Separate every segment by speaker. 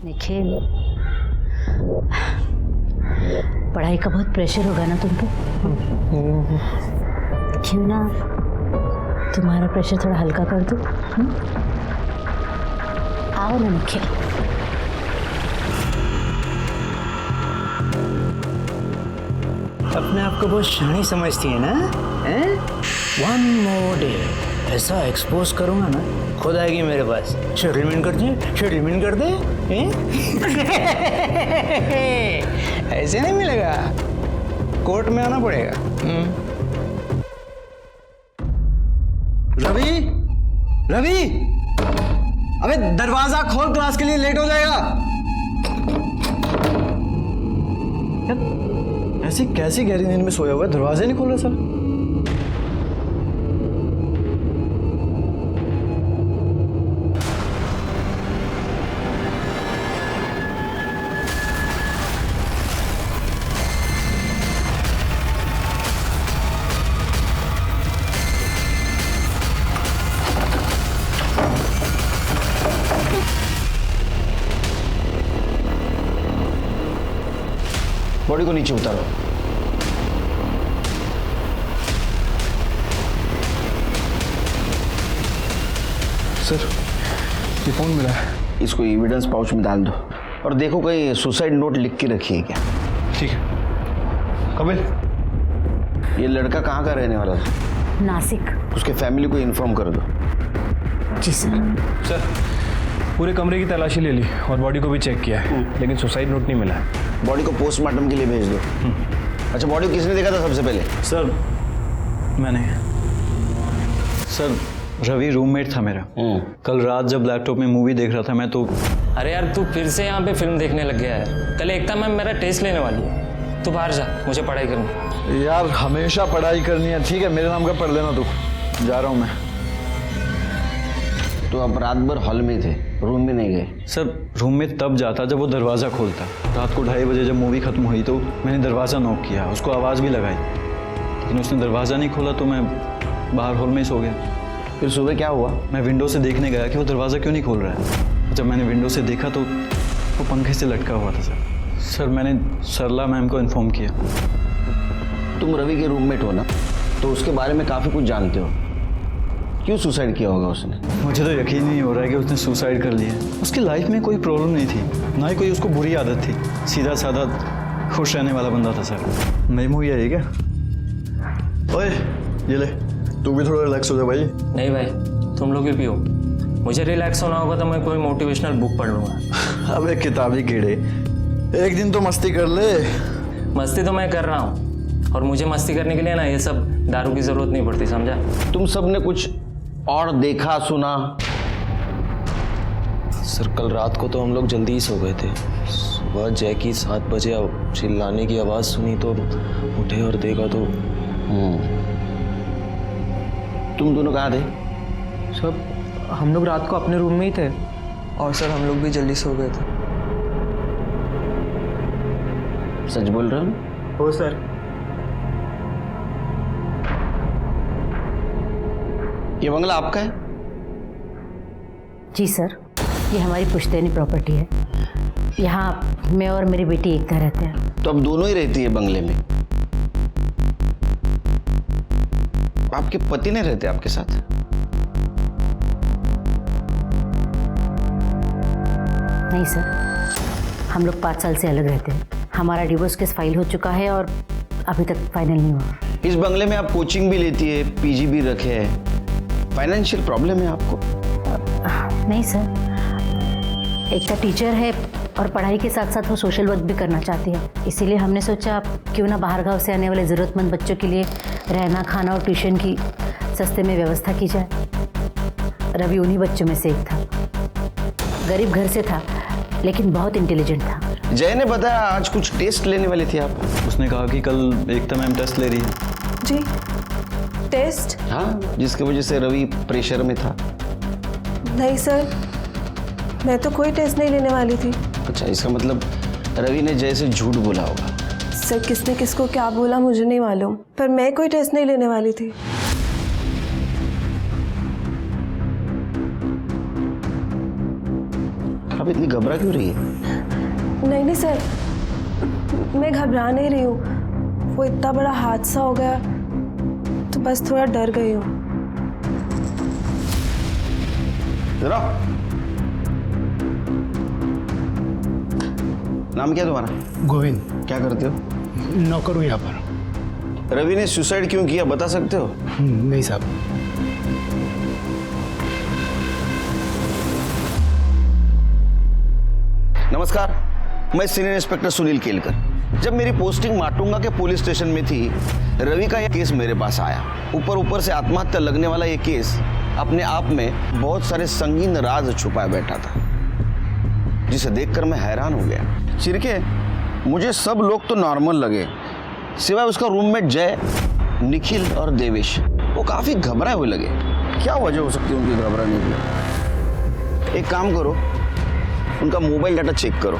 Speaker 1: निखिल, पढ़ाई का बहुत प्रेशर होगा ना तुम पे। क्यों ना तुम्हारा प्रेशर थोड़ा हल्का कर दूं? आओ ना निखिल।
Speaker 2: अपने आप को बहुत शानी समझती है ना? वन मोर डे ऐसा एक्सपोज करूंगा ना, खुद आएगी मेरे पास। सेटलमेंट कर दे, सेटलमेंट कर दे। ऐसे नहीं मिलेगा, कोर्ट में आना पड़ेगा।
Speaker 3: रवि, रवि, अबे दरवाजा खोल, क्लास के लिए लेट हो जाएगा। ऐसी कैसी गहरी नींद में सोया हुआ है, दरवाजा नहीं खोल रहा सर।
Speaker 4: बॉडी को नीचे उतारो।
Speaker 3: सर, ये फोन मिला है।
Speaker 4: इसको एविडेंस पाउच में डाल दो और देखो कहीं सुसाइड नोट लिख के रखी है क्या।
Speaker 3: ठीक है। कपिल,
Speaker 4: ये लड़का कहाँ का रहने वाला था?
Speaker 1: नासिक।
Speaker 4: उसके फैमिली को इन्फॉर्म कर दो।
Speaker 1: जी सर।
Speaker 5: सर, पूरे कमरे की तलाशी ले ली और बॉडी को भी चेक किया है, लेकिन सुसाइड नोट नहीं मिला है।
Speaker 4: बॉडी को पोस्टमार्टम के लिए भेज दो। अच्छा, बॉडी को किसने देखा था सबसे पहले?
Speaker 5: सर, मैंने।
Speaker 3: सर, रवि रूममेट था मेरा। कल रात जब लैपटॉप में मूवी देख रहा था मैं, तो
Speaker 6: अरे यार, तू फिर से यहाँ पे फिल्म देखने लग गया है। कल एकता मैम मेरा टेस्ट लेने वाली है, तू बाहर जा, मुझे पढ़ाई करनी।
Speaker 3: यार हमेशा पढ़ाई करनी है। ठीक है, मेरे नाम का पढ़ लेना तू। जा रहा हूँ मैं।
Speaker 4: तो आप रात भर हॉल में थे, रूम में नहीं गए?
Speaker 3: सर, रूम में तब जाता जब वो दरवाज़ा खोलता। रात को 2:30 बजे जब मूवी खत्म हुई तो मैंने दरवाज़ा नॉक किया, उसको आवाज़ भी लगाई, लेकिन उसने दरवाज़ा नहीं खोला तो मैं बाहर हॉल में ही सो गया।
Speaker 4: फिर सुबह क्या हुआ?
Speaker 3: मैं विंडो से देखने गया कि वो दरवाज़ा क्यों नहीं खोल रहा है। जब मैंने विंडो से देखा तो वो पंखे से लटका हुआ था। सर, मैंने सरला मैम को इन्फॉर्म किया।
Speaker 4: तुम रवि के रूममेट हो ना, तो उसके बारे में काफ़ी कुछ जानते हो। क्यों सुसाइड किया होगा उसने?
Speaker 3: मुझे तो यकीन नहीं हो रहा है कि उसने सुसाइड कर लिया। उसकी लाइफ में कोई प्रॉब्लम नहीं थी, ना ही कोई उसको बुरी आदत थी। सीधा साधा खुश रहने वाला बंदा था सर। नई मूवी आई है क्या? ओए, ये ले, तू भी थोड़ा रिलैक्स हो जा भाई।
Speaker 6: नहीं भाई, तुम लोग ही पियो। मुझे रिलैक्स होना होगा तो मैं कोई मोटिवेशनल बुक पढ़ लूँगा।
Speaker 3: अबे किताबी कीड़े, एक दिन तो मस्ती कर ले।
Speaker 6: मस्ती तो मैं कर रहा हूँ, और मुझे मस्ती करने के लिए ना ये सब दारू की ज़रूरत नहीं पड़ती, समझा?
Speaker 4: तुम सब ने कुछ और देखा सुना?
Speaker 7: सर, कल रात को तो हम लोग जल्दी ही सो गए थे। सुबह जैकी 7 बजे चिल्लाने की आवाज़ सुनी तो उठे और देखा तो
Speaker 4: तुम दोनों कहाँ थे?
Speaker 8: सर, हम लोग रात को अपने रूम में ही थे, और सर हम लोग भी जल्दी सो गए थे।
Speaker 4: सच बोल रहे हो?
Speaker 8: हो सर।
Speaker 4: ये बंगला आपका है?
Speaker 1: जी सर, ये हमारी पुश्तैनी प्रॉपर्टी है। यहाँ मैं और मेरी बेटी एकता रहते हैं।
Speaker 4: तो अब दोनों ही रहती है बंगले में? आपके पति नहीं रहते आपके साथ?
Speaker 1: नहीं सर, हम लोग 5 साल से अलग रहते हैं। हमारा डिवोर्स केस फाइल हो चुका है और अभी तक फाइनल नहीं हुआ।
Speaker 4: इस बंगले में आप कोचिंग भी लेती है, पीजी भी रखे है, फाइनेंशियल प्रॉब्लम है आपको?
Speaker 1: नहीं सर, एकता टीचर है और पढ़ाई के साथ साथ वो सोशल वर्क भी करना चाहती है। इसीलिए हमने सोचा क्यों ना बाहर गांव से आने वाले ज़रूरतमंद बच्चों के लिए रहना, खाना और ट्यूशन की सस्ते में व्यवस्था की जाए। रवि उन्हीं बच्चों में से एक था। गरीब घर से था, लेकिन बहुत इंटेलिजेंट था।
Speaker 4: जय ने बताया आज कुछ टेस्ट लेने वाली थी आप।
Speaker 3: उसने कहा कि कल एकता मैम टेस्ट ले रही है।
Speaker 9: जी, टेस्ट?
Speaker 4: हाँ, जिसकी वजह से रवि प्रेशर में था।
Speaker 9: नहीं सर, मैं तो कोई टेस्ट नहीं लेने वाली थी।
Speaker 4: अच्छा, इसका मतलब रवि ने जय से झूठ बोला होगा।
Speaker 9: सर, किसने किसको क्या बोला मुझे नहीं मालूम, पर मैं कोई टेस्ट नहीं लेने वाली थी।
Speaker 4: आप इतनी घबरा क्यों रही है?
Speaker 9: नहीं नहीं सर, मैं घबरा नहीं रही हूँ। वो इतना बड़ा हादसा हो गया तो बस थोड़ा डर गई हूँ।
Speaker 4: जरा नाम क्या है तुम्हारा?
Speaker 2: गोविंद,
Speaker 4: क्या करते हो?
Speaker 2: नौकर हूँ यहाँ पर।
Speaker 4: रवि ने सुसाइड क्यों किया बता सकते हो?
Speaker 2: नहीं साहब।
Speaker 4: नमस्कार, मैं सीनियर इंस्पेक्टर सुनील केलकर। जब मेरी पोस्टिंग माटुंगा के पुलिस स्टेशन में थी, रवि का यह केस मेरे पास आया। ऊपर से आत्महत्या लगने वाला ये केस अपने आप में बहुत सारे संगीन राज छुपाए बैठा था, जिसे देखकर मैं हैरान हो गया। चिरके, मुझे सब लोग तो नॉर्मल लगे, सिवाय उसका रूममेट जय, निखिल और देवेश। वो काफी घबराए हुए लगे। क्या वजह हो सकती है उनकी घबराने की? एक काम करो, उनका मोबाइल डाटा चेक करो,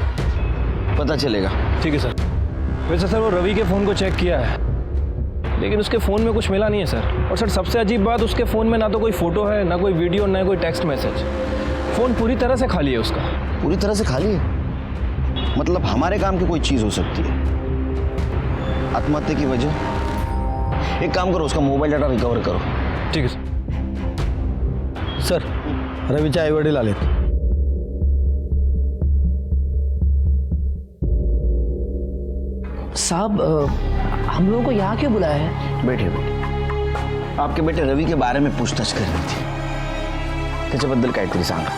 Speaker 4: पता चलेगा।
Speaker 5: ठीक है सर। वैसे सर वो रवि के फ़ोन को चेक किया है, लेकिन उसके फ़ोन में कुछ मिला नहीं है सर। और सर सबसे अजीब बात, उसके फ़ोन में ना तो कोई फ़ोटो है, ना कोई वीडियो, ना कोई टेक्स्ट मैसेज। फ़ोन पूरी तरह से खाली है उसका।
Speaker 4: पूरी तरह से खाली है? मतलब हमारे काम की कोई चीज़ हो सकती है। आत्महत्या की वजह? एक काम करो, उसका मोबाइल डाटा रिकवर करो।
Speaker 5: ठीक है सर।
Speaker 7: सर, रवीचे आई वडील आलेत।
Speaker 10: साहब, हम लोगों को यहाँ क्यों बुलाया है?
Speaker 4: बैठे बैठे। आपके बेटे रवि के बारे में पूछताछ करनी थी, त्याच्याबद्दल काहीतरी सांगा।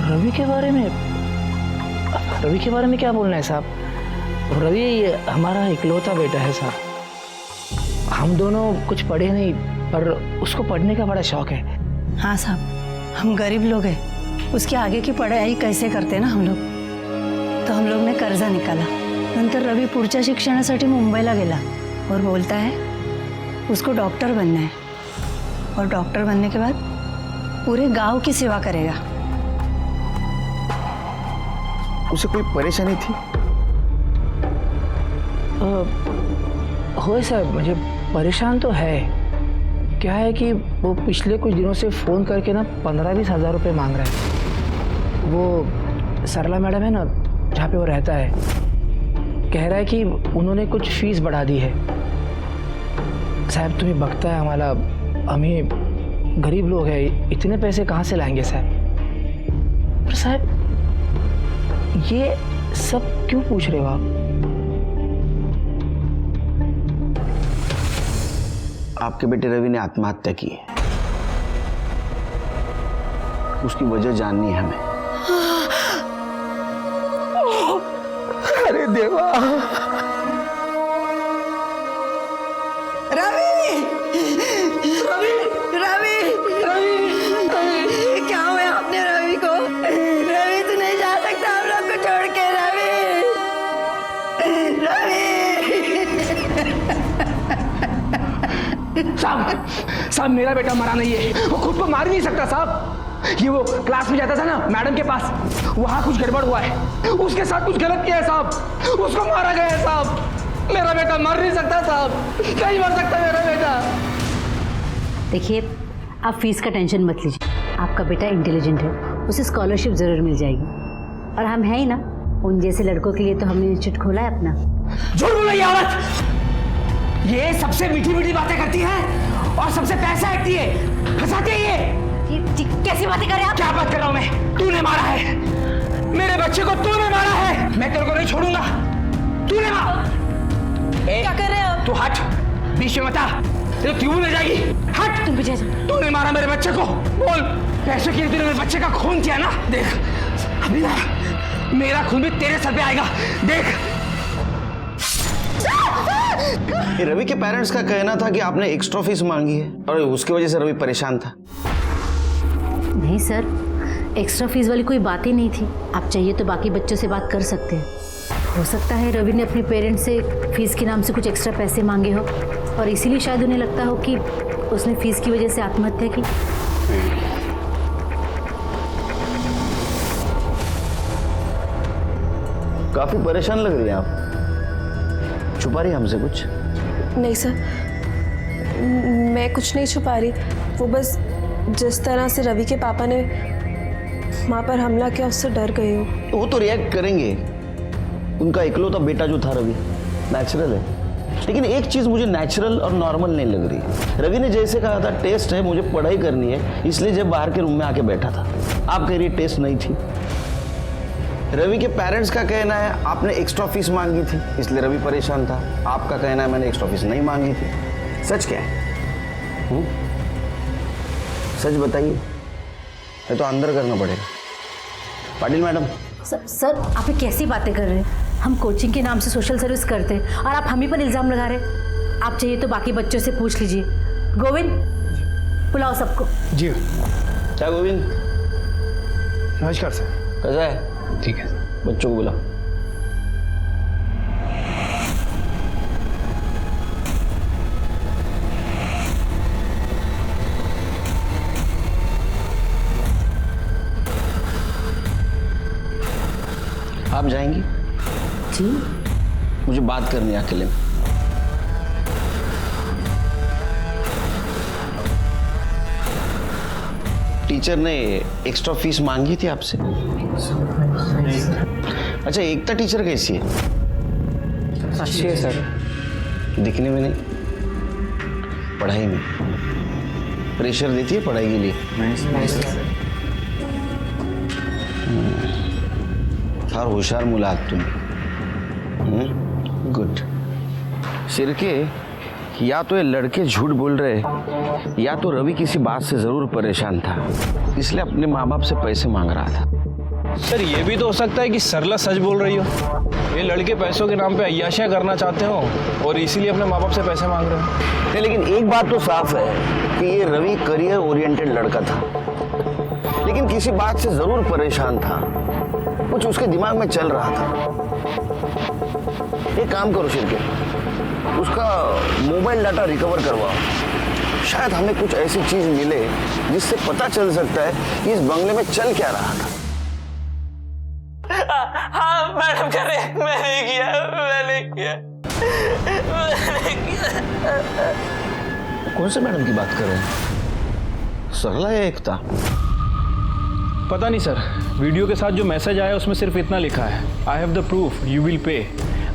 Speaker 10: रवि के बारे में? रवि के बारे में क्या बोलना है साहब? रवि हमारा इकलौता बेटा है साहब। हम दोनों कुछ पढ़े नहीं, पर उसको पढ़ने का बड़ा शौक है।
Speaker 11: हाँ साहब, हम गरीब लोग हैं, उसकी आगे की पढ़ाई कैसे करते ना हम लोग, तो हम लोग ने कर्जा निकाला। नंतर रवि पुढच्या शिक्षणासाठी मुंबईला गेला और बोलता है उसको डॉक्टर बनना है, और डॉक्टर बनने के बाद पूरे गांव की सेवा करेगा।
Speaker 4: उसे कोई परेशानी थी?
Speaker 10: हो साहब, मुझे परेशान तो है। क्या है कि वो पिछले कुछ दिनों से फ़ोन करके ना 15-20 हज़ार रुपये मांग रहा है। वो सरला मैडम है ना, जहाँ पे वो रहता है, कह रहा है कि उन्होंने कुछ फीस बढ़ा दी है। साहब तुम्हें बकता है हमारा, हमें गरीब लोग हैं, इतने पैसे कहाँ से लाएंगे साहब? पर साहब ये सब क्यों पूछ रहे हो आप?
Speaker 4: आपके बेटे रवि ने आत्महत्या की है, उसकी वजह जाननी है हमें।
Speaker 10: अरे देवा!
Speaker 11: रवि! रवि! रवि! रवि! क्या हुआ आपने रवि को? रवि तू नहीं जा सकता हम लोग को छोड़ के। रवि! रवि!
Speaker 10: साहब मेरा बेटा मरा नहीं है, वो खुद को मार नहीं सकता साहब। ये वो क्लास में जाता था ना मैडम के पास, वहां कुछ गड़बड़ हुआ है, उसके साथ कुछ गलत किया है साहब, उसको मारा गया है साहब। मेरा बेटा मर नहीं सकता साहब, नहीं मर सकता मेरा बेटा।
Speaker 1: देखिए, आप फीस का टेंशन मत लीजिए, आपका बेटा इंटेलिजेंट है, उसे स्कॉलरशिप ज़रूर मिल जाएगी। और हम हैं ही ना, उन जैसे लड़कों के लिए तो हमने इंस्टीट्यूट खोला है अपना।
Speaker 10: झूठ बोला ये औरत, ये सबसे मीठी मीठी बातें करती है और सबसे पैसा ऐंठती है, फंसाती है ये।
Speaker 1: कैसी बातें कर रहे हैं आप?
Speaker 10: क्या बात कर रहा हूं मैं? तूने मारा है मेरे बच्चे को, तूने मारा है, मैं तेरे को नहीं छोड़ूंगा। तूने मारा।
Speaker 11: क्या कर रहे हो?
Speaker 10: तू हट, बीच में मत आ, तेरे क्यों ले जाएगी? हट।
Speaker 1: तुम पीछे।
Speaker 10: तूने मारा मेरे बच्चे को, बोल पैसे के लिए तूने मेरे बच्चे का खून किया ना? देख अभी ना मेरा खून भी तेरे सर पे आएगा, देख।
Speaker 4: ये रवि के पेरेंट्स का कहना था कि आपने एक्स्ट्रा फीस मांगी है और उसकी वजह से रवि परेशान था।
Speaker 1: नहीं सर, एक्स्ट्रा फीस वाली कोई बात ही नहीं थी। आप चाहिए तो बाकी बच्चों से बात कर सकते हैं। हो सकता है रवि ने अपने पेरेंट्स से फीस के नाम से कुछ एक्स्ट्रा पैसे मांगे हो, और इसीलिए शायद उन्हें लगता हो कि उसने फीस की वजह से आत्महत्या की।
Speaker 4: काफी परेशान लग रही हैं आप, छुपा रही हमसे कुछ?
Speaker 9: नहीं सर, मैं कुछ नहीं छुपा रही। वो बस जिस तरह से रवि के पापा ने माँ पर हमला किया उससे डर गई हूँ।
Speaker 4: वो तो रिएक्ट करेंगे, उनका इकलौता बेटा जो था रवि, नेचुरल है। लेकिन एक चीज मुझे नेचुरल और नॉर्मल नहीं लग रही। रवि ने जैसे कहा था टेस्ट है, मुझे पढ़ाई करनी है, इसलिए जब बाहर के रूम में आके बैठा था। आप कह रही टेस्ट नहीं थी। रवि के पेरेंट्स का कहना है आपने एक्स्ट्रा फीस मांगी थी, इसलिए रवि परेशान था। आपका कहना है मैंने एक्स्ट्रा फीस नहीं मांगी थी। सच क्या है? सच बताइए, ये तो अंदर करना पड़ेगा। पाटिल मैडम।
Speaker 1: सर आप ये कैसी बातें कर रहे हैं? हम कोचिंग के नाम से सोशल सर्विस करते हैं और आप हम ही पर इल्ज़ाम लगा रहे हैं। आप चाहिए तो बाकी बच्चों से पूछ लीजिए। गोविंद, बुलाओ सबको।
Speaker 5: जी
Speaker 4: क्या गोविंद?
Speaker 5: नमस्कार सर।
Speaker 4: कैसा है?
Speaker 5: ठीक है,
Speaker 4: बच्चों को बुलाओ। आप जाएंगी?
Speaker 1: जी,
Speaker 4: मुझे बात करनी है अकेले में। टीचर ने एक्स्ट्रा फीस मांगी थी आपसे? अच्छा, एकता टीचर कैसी है?
Speaker 8: अच्छी है सर।
Speaker 4: दिखने में नहीं, पढ़ाई में प्रेशर देती है पढ़ाई के लिए?
Speaker 8: नहीं सर।
Speaker 4: और होशियार मुलाक तुम। गुड। सिरके, या तो ये लड़के झूठ बोल रहे या तो रवि किसी बात से जरूर परेशान था, इसलिए अपने माँ बाप से पैसे मांग रहा था।
Speaker 5: सर ये भी तो हो सकता है कि सरला सच बोल रही हो। ये लड़के पैसों के नाम पे अय्याशियां करना चाहते हो और इसीलिए अपने माँ बाप से पैसे मांग रहे हो।
Speaker 4: नहीं, लेकिन एक बात तो साफ है कि ये रवि करियर ओरिएंटेड लड़का था, लेकिन किसी बात से जरूर परेशान था। कुछ उसके दिमाग में चल रहा था। एक काम करो शिरके, उसका मोबाइल डाटा रिकवर करवाओ। शायद हमें कुछ ऐसी चीज मिले जिससे पता चल सकता है कि इस बंगले में चल क्या रहा था।
Speaker 6: हाँ मैडम कह रहे, मैंने किया।
Speaker 4: कौन से मैडम की बात कर रहे हैं? सरला या एकता?
Speaker 5: पता नहीं सर, वीडियो के साथ जो मैसेज आया उसमें सिर्फ इतना लिखा है, I have the proof, you will pay.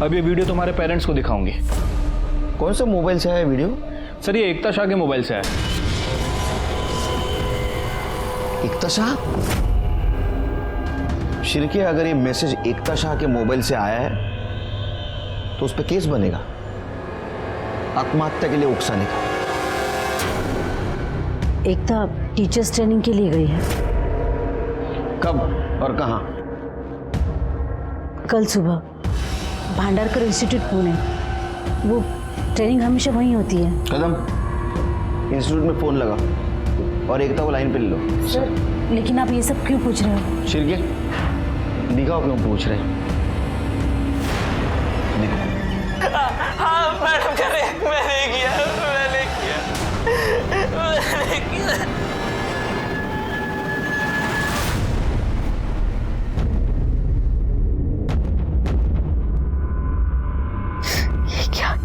Speaker 5: अब ये वीडियो तुम्हारे पेरेंट्स को दिखाऊंगी।
Speaker 4: कौन से मोबाइल से आया वीडियो?
Speaker 5: सर ये एकता शाह के मोबाइल से आया।
Speaker 4: एकता शाह? शिरके, अगर ये मैसेज एकता शाह के मोबाइल से आया है तो उस पर केस बनेगा, आत्महत्या के लिए उकसाने का।
Speaker 1: एकता टीचर्स ट्रेनिंग के लिए गई है।
Speaker 4: कब और कहां?
Speaker 1: कल सुबह भांडारकर इंस्टीट्यूट पुणे। वो ट्रेनिंग हमेशा वहीं होती है।
Speaker 4: कदम, इंस्टीट्यूट में फोन लगा और एकता को लाइन पे ले लो।
Speaker 1: सर लेकिन आप ये सब क्यों पूछ रहे हो?
Speaker 4: शिरके, दिखाओ क्यों पूछ रहे हैं।
Speaker 6: हाँ मैडम कह रहे, मैंने किया।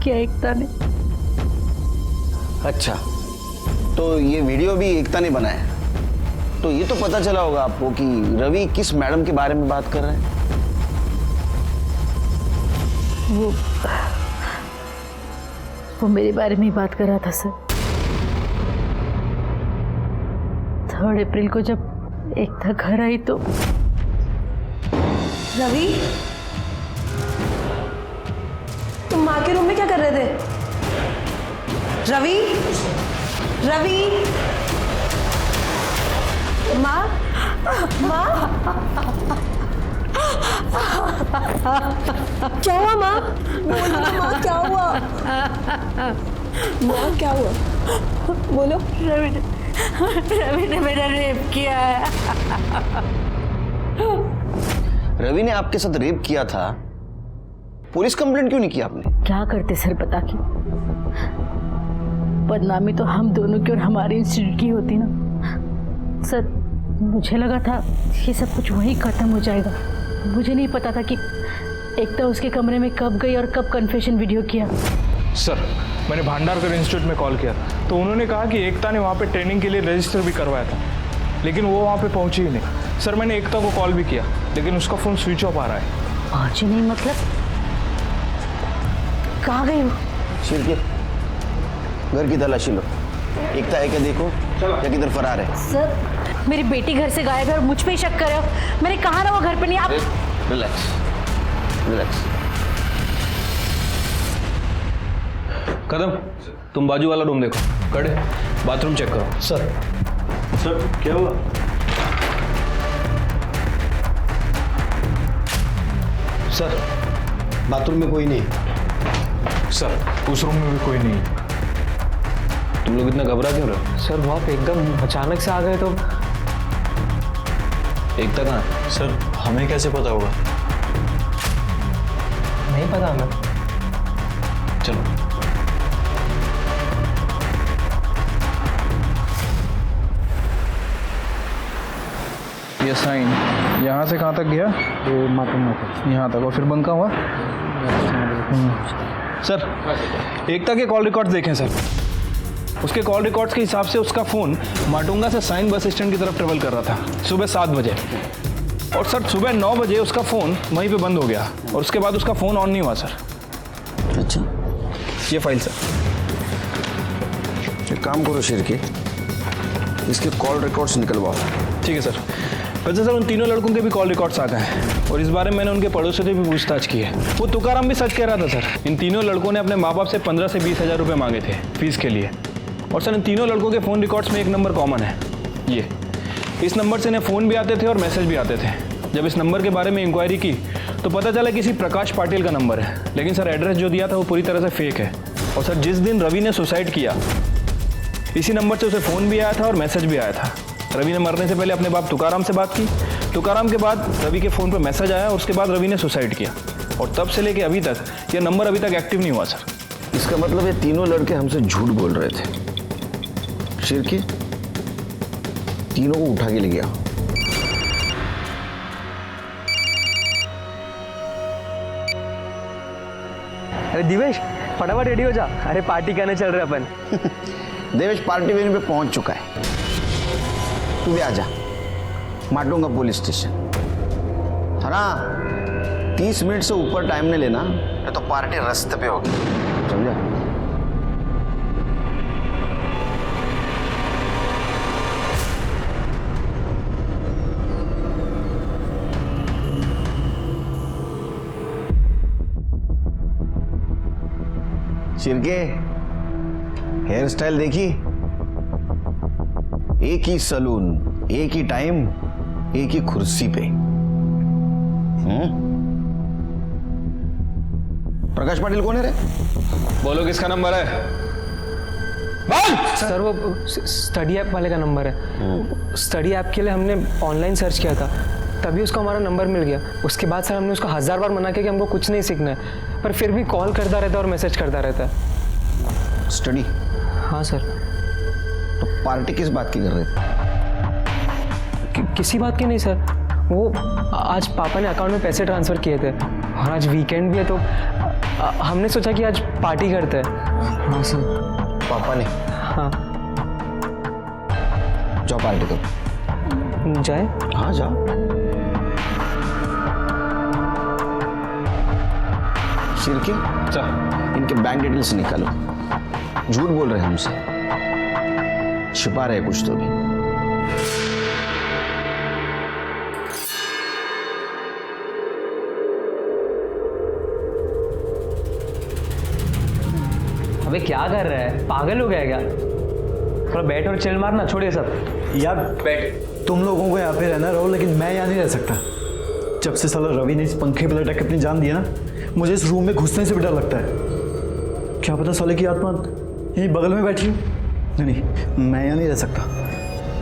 Speaker 1: क्या एकता ने?
Speaker 4: अच्छा, तो ये वीडियो भी एकता ने बनाया। तो ये तो पता चला होगा आपको कि रवि किस मैडम के बारे में बात कर रहे हैं।
Speaker 1: वो मेरे बारे में ही बात कर रहा था सर। 3 अप्रैल को जब एकता घर आई तो।
Speaker 9: रवि, तुम माँ के रूम में क्या कर रहे थे? रवि, रवि, माँ, माँ, क्या हुआ माँ? बोलो ना माँ, क्या हुआ? माँ क्या हुआ? बोलो।
Speaker 1: रवि ने मेरा रेप किया है।
Speaker 4: रवि ने आपके साथ रेप किया था, पुलिस कंप्लेंट क्यों नहीं की आपने?
Speaker 1: क्या करते सर बता के? बदनामी तो हम दोनों की और हमारे इंस्टीट्यूट की होती ना सर। मुझे लगा था ये सब कुछ वहीं खत्म हो जाएगा। मुझे नहीं पता था कि एकता उसके कमरे में कब गई और कब कन्फेशन वीडियो किया।
Speaker 5: सर मैंने भांडारकर इंस्टीट्यूट में कॉल किया तो उन्होंने कहा कि एकता ने वहाँ पे ट्रेनिंग के लिए रजिस्टर भी करवाया था, लेकिन वो वहाँ पे पहुंची ही नहीं। सर मैंने एकता को कॉल भी किया लेकिन उसका फ़ोन स्विच ऑफ आ रहा है।
Speaker 1: आज ही नहीं मतलब कहाँ गई वो?
Speaker 4: शिरके, घर की तलाशी लो। एकता है क्या देखो, या किधर फरार है।
Speaker 1: सर मेरी बेटी घर से गायब है और मुझ पे ही शक कर रहे हो। मैंने कहा ना वो घर पे नहीं। आप
Speaker 4: रिलैक्स रिलैक्स।
Speaker 5: कदम, तुम बाजू वाला रूम देखो। कड़े, बाथरूम चेक करो।
Speaker 3: सर क्या हुआ?
Speaker 7: सर बाथरूम में कोई नहीं।
Speaker 5: सर उस रूम में भी कोई नहीं। तुम लोग इतना घबरा क्यों रहे हो?
Speaker 8: सर वो आप एकदम अचानक से आ गए तो।
Speaker 5: एकता कहाँ है?
Speaker 3: सर हमें कैसे पता होगा?
Speaker 8: नहीं पता हमें।
Speaker 5: चलो। ये साइन यहाँ से कहाँ तक गया?
Speaker 10: ये मातूंगा को
Speaker 5: यहाँ तक, और फिर बंका हुआ। सर एकता के कॉल रिकॉर्ड्स देखें सर। उसके कॉल रिकॉर्ड्स के हिसाब से उसका फ़ोन माटुंगा से साइन बस स्टैंड की तरफ ट्रेवल कर रहा था सुबह 7 बजे। और सर सुबह 9 बजे उसका फ़ोन वहीं पे बंद हो गया और उसके बाद उसका फ़ोन ऑन नहीं हुआ सर।
Speaker 4: अच्छा,
Speaker 5: ये फाइल सर।
Speaker 4: एक काम करो शिरके, इसके कॉल रिकॉर्ड्स निकलवाओ।
Speaker 5: ठीक है सर। वैसे सर उन तीनों लड़कों के भी कॉल रिकॉर्ड्स आ गए हैं और इस बारे में मैंने उनके पड़ोसियों से भी पूछताछ की है। वो तुकाराम भी सच कह रहा था सर। इन तीनों लड़कों ने अपने माँ बाप से 15 से 20 हज़ार रुपये मांगे थे फीस के लिए। और सर इन तीनों लड़कों के फ़ोन रिकॉर्ड्स में एक नंबर कॉमन है, ये। इस नंबर से इन्हें फ़ोन भी आते थे और मैसेज भी आते थे। जब इस नंबर के बारे में इंक्वायरी की तो पता चला किसी प्रकाश पाटिल का नंबर है, लेकिन सर एड्रेस जो दिया था वो पूरी तरह से फेक है। और सर जिस दिन रवि ने सुसाइड किया इसी नंबर से उसे फ़ोन भी आया था और मैसेज भी आया था। रवि ने मरने से पहले अपने बाप तुकाराम से बात की, तुकाराम के बाद रवि के फ़ोन पर मैसेज आया और उसके बाद रवि ने सुसाइड किया। और तब से लेके अभी तक यह नंबर अभी तक एक्टिव नहीं हुआ सर।
Speaker 4: इसका मतलब ये तीनों लड़के हमसे झूठ बोल रहे थे। शिरके, तीनों को उठा के ले गया।
Speaker 8: अरे दिवेश फटाफट रेडी हो जा, अरे पार्टी करने चल रहे अपन।
Speaker 4: देवेश पार्टी वेन्यू पे पहुंच चुका है, तू भी आ जा। Matunga police station. हाँ 30 मिनट से ऊपर टाइम नहीं लेना, नहीं तो पार्टी रास्ते पे होगी, समझा? शिरके, हेयर स्टाइल देखी? एक ही सलून, एक ही टाइम, एक ही कुर्सी पे। प्रकाश पाटिल कौन है रे?
Speaker 5: बोलो किसका नंबर है?
Speaker 8: सर वो स्टडी ऐप वाले का नंबर है। स्टडी ऐप के लिए हमने ऑनलाइन सर्च किया था, तभी उसको हमारा नंबर मिल गया। उसके बाद सर हमने उसको 1000 बार मना किया कि हमको कुछ नहीं सीखना है, पर फिर भी कॉल करता रहता है और मैसेज करता रहता है।
Speaker 4: स्टडी?
Speaker 8: हाँ सर।
Speaker 4: तो पार्टी किस बात की कर रहे थे?
Speaker 8: किसी बात की नहीं सर, वो आज पापा ने अकाउंट में पैसे ट्रांसफ़र किए थे और आज वीकेंड भी है तो हमने सोचा कि आज पार्टी करते हैं। हाँ सर।
Speaker 4: पापा ने?
Speaker 8: हाँ।
Speaker 4: जाओ पार्टी करो।
Speaker 8: जाए?
Speaker 4: हाँ जाओ। शिरके, इनके बैंक डिटेल्स निकालो। झूठ बोल रहे हैं हमसे, छिपा रहे कुछ तो भी।
Speaker 8: अबे क्या कर रहा है, पागल हो गया क्या? थोड़ा बैठ और चिल मारना, छोड़िए सब।
Speaker 3: यार
Speaker 8: बैठ।
Speaker 3: तुम लोगों को यहाँ पे रहना रहो, लेकिन मैं यहाँ नहीं रह सकता। जब से साला रवि ने इस पंखे पे लटक के अपनी जान दिया ना, मुझे इस रूम में घुसने से भी डर लगता है। क्या पता साले की आत्मा यहीं बगल में बैठी हो। नहीं, मैं यहाँ नहीं रह सकता।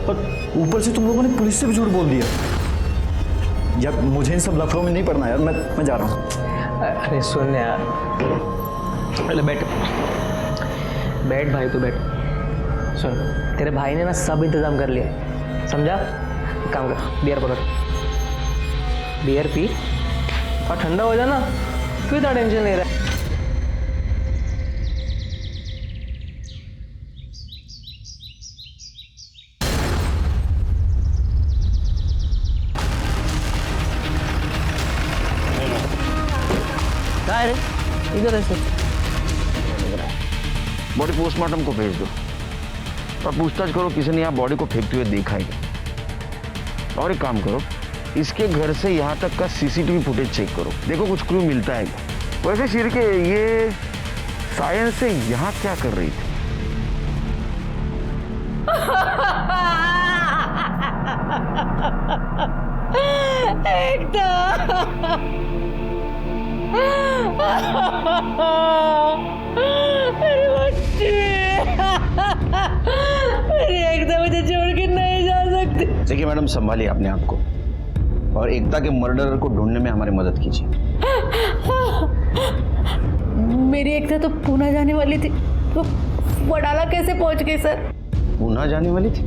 Speaker 3: और ऊपर से तुम लोगों ने पुलिस से भी झूठ बोल दिया। यार मुझे इन सब लफड़ों में नहीं पड़ना यार, मैं जा रहा हूँ।
Speaker 8: अरे सुन यार, पहले बैठ बैठ भाई, तू बैठ। सुन, तेरे भाई ने ना सब इंतजाम कर लिया, समझा? काम कर, बियर पकड़, बियर पी और ठंडा हो जाना। क्यों इतना टेंशन ले रहा है? कहाँ है रे? इधर है सर।
Speaker 4: बॉडी पोस्टमार्टम को भेज दो और पूछताछ करो किसी ने यहाँ बॉडी को फेंकते हुए देखा है क्या। और एक काम करो, इसके घर से यहाँ तक का सीसीटीवी फुटेज चेक करो, देखो कुछ क्लू मिलता है क्या। वैसे शिरके, ये सायन से यहाँ क्या कर रही थी?
Speaker 11: मेरी बच्ची, मेरी एकता मुझे छोड़ के नहीं जा सकती।
Speaker 4: देखिए मैडम, संभालिए अपने आप को और एकता के मर्डरर को ढूंढने में हमारी मदद कीजिए।
Speaker 1: मेरी एकता तो पूना जाने वाली थी, तो वडाला कैसे पहुंच गई सर?
Speaker 4: पूना जाने वाली थी?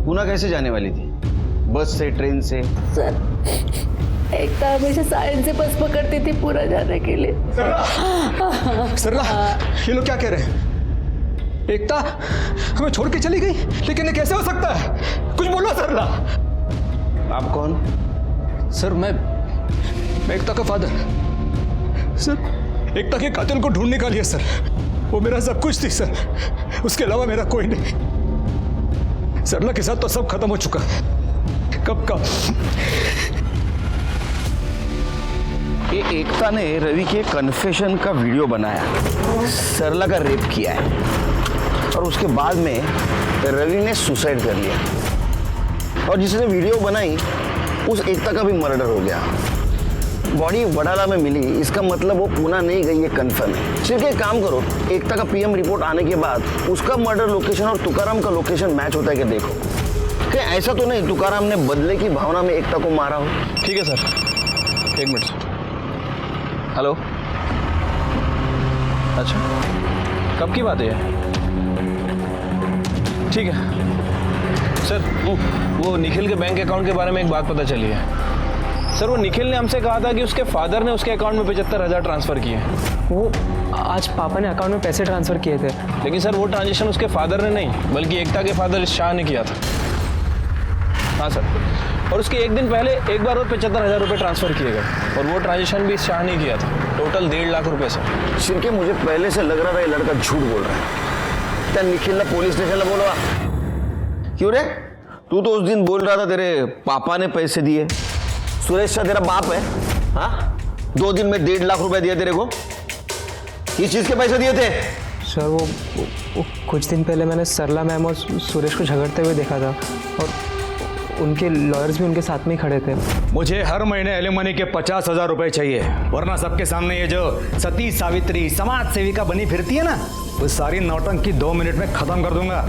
Speaker 4: पूना कैसे जाने वाली थी? बस से, ट्रेन से?
Speaker 1: सर, एकता हमेशा सायन से बस पकड़ती थी पूना जाने के लिए।
Speaker 3: सरला, ये लोग क्या कह रहे हैं? एकता हमें छोड़ के चली गई, लेकिन ये कैसे हो सकता है? कुछ बोलो सरला।
Speaker 4: आप कौन?
Speaker 3: सर मैं एकता का फादर। सर, एकता के कातिल को ढूंढने का लिया सर। वो मेरा सब कुछ थी सर, उसके अलावा मेरा कोई नहीं। सरला के साथ तो सब खत्म हो चुका है। कब का
Speaker 4: ये एकता ने रवि के कन्फेशन का वीडियो बनाया, सरला का रेप किया है और उसके बाद में रवि ने सुसाइड कर लिया और जिसने वीडियो बनाई उस एकता का भी मर्डर हो गया। बॉडी वडाला में मिली, इसका मतलब वो पूना नहीं गई, ये कंफर्म है। सिर्फ एक काम करो, एकता का पीएम रिपोर्ट आने के बाद उसका मर्डर लोकेशन और तुकाराम का लोकेशन मैच होता है कि देखो। क्या ऐसा तो नहीं तुकाराम ने बदले की भावना में एकता को मारा हो?
Speaker 5: ठीक है सर, एक मिनट। हेलो, अच्छा कब की बात है ये? ठीक है सर, वो निखिल के बैंक अकाउंट के बारे में एक बात पता चली है सर। वो निखिल ने हमसे कहा था कि उसके फादर ने उसके अकाउंट में 75,000 ट्रांसफ़र किए।
Speaker 8: वो आज पापा ने अकाउंट में पैसे ट्रांसफ़र किए थे।
Speaker 5: लेकिन सर वो ट्रांजेक्शन उसके फादर ने नहीं, बल्कि एकता के फादर शाह ने किया था। हाँ सर, और उसके एक दिन पहले एक बार और 75,000 रुपये ट्रांसफ़र किए गए और वो ट्रांजेक्शन भी शाह ने किया था। टोटल 1.5 लाख रुपये सर।
Speaker 4: शिरके, मुझे पहले से लग रहा था ये लड़का झूठ बोल रहा है। क्या निखिल ने पुलिस स्टेशन में बोला? क्यों रे, तू तो उस दिन बोल रहा था तेरे पापा ने पैसे दिए। सुरेश शाह तेरा बाप है? हाँ, 2 दिन में 1.5 लाख रुपए दिए तेरे को। किस चीज के पैसे दिए थे?
Speaker 8: सर वो कुछ दिन पहले मैंने सरला मैम और सुरेश को झगड़ते हुए देखा था और उनके लॉयर्स भी उनके साथ में ही खड़े थे।
Speaker 2: मुझे हर महीने एलिमनी के 50,000 रुपए चाहिए, वरना सबके सामने ये जो सती सावित्री समाज सेविका बनी फिरती है ना, वो सारी नौटंकी 2 मिनट में खत्म कर दूंगा।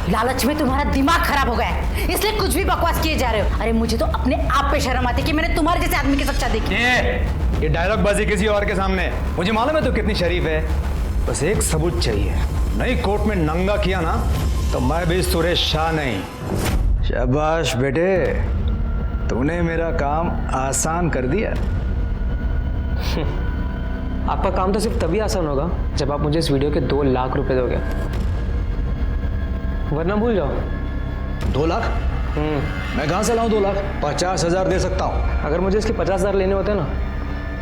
Speaker 1: लालच में तुम्हारा दिमाग खराब हो गया है, इसलिए कुछ भी बकवास किए जा रहे हो। अरे मुझे तो अपने आप पे शर्म आती कि मैंने तुम्हारे जैसे आदमी के साथ शादी की।
Speaker 2: ये डायलॉग बाजी किसी और के सामने, मुझे मालूम है तू कितनी शरीफ है। बस एक सबूत चाहिए, नहीं कोर्ट में नंगा किया ना तो मैं भी सुरेश शाह नहीं। शाबाश बेटे, तूने मेरा काम आसान कर दिया।
Speaker 8: आपका काम तो सिर्फ तभी आसान होगा जब आप मुझे इस वीडियो के 2 लाख रुपए दोगे, वरना भूल जाओ।
Speaker 2: 2 लाख? मैं कहाँ से लाऊं 2 लाख? 50,000 दे सकता हूँ।
Speaker 8: अगर मुझे इसके 50,000 लेने होते ना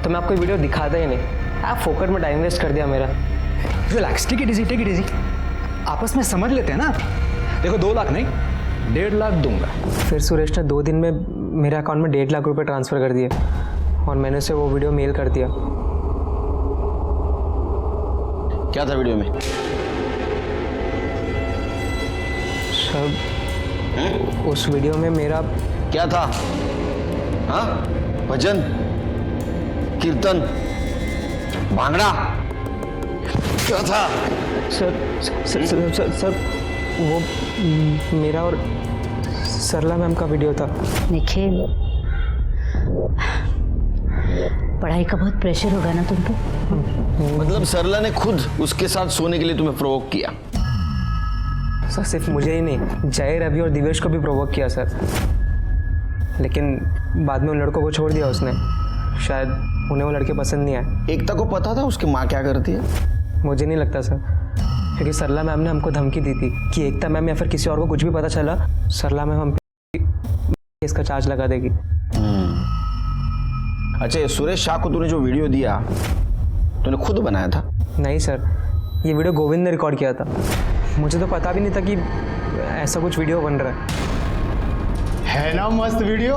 Speaker 8: तो मैं आपको वीडियो दिखाता ही नहीं। आप फोकट में टाइम वेस्ट कर दिया मेरा।
Speaker 2: Relax, take it easy. आपस में समझ लेते हैं ना। देखो 2 लाख नहीं, 1.5 लाख दूंगा।
Speaker 8: फिर सुरेश ने 2 दिन में मेरे अकाउंट में 1.5 लाख रुपए ट्रांसफ़र कर दिए और मैंने उसे वो वीडियो मेल कर दिया।
Speaker 4: क्या था वीडियो में?
Speaker 8: सब उस वीडियो में मेरा
Speaker 4: क्या था? हाँ, भजन, कीर्तन, भांगड़ा, क्या था?
Speaker 8: सर वो मेरा और सरला मैम का वीडियो था।
Speaker 1: निखिल, पढ़ाई का बहुत प्रेशर होगा ना तुम पे?
Speaker 4: मतलब सरला ने खुद उसके साथ सोने के लिए तुम्हें प्रोवोक किया?
Speaker 8: सर सिर्फ मुझे ही नहीं, जय, रवि और दिवेश को भी प्रोवोक किया सर। लेकिन बाद में उन लड़कों को छोड़ दिया उसने, शायद उन्हें वो लड़के पसंद नहीं आए।
Speaker 4: एकता को पता था उसकी माँ क्या करती है?
Speaker 8: मुझे नहीं लगता सर, क्योंकि सरला मैम ने हमको धमकी दी थी कि एकता मैम या फिर किसी और को कुछ भी पता चला, सरला मैम हम इसका चार्ज लगा देगी।
Speaker 4: अच्छा, ये सुरेश शाह को तूने जो वीडियो दिया तूने खुद बनाया था?
Speaker 8: नहीं सर, ये वीडियो गोविंद ने रिकॉर्ड किया था। मुझे तो पता भी नहीं था कि ऐसा कुछ वीडियो बन रहा
Speaker 12: है ना मस्त वीडियो।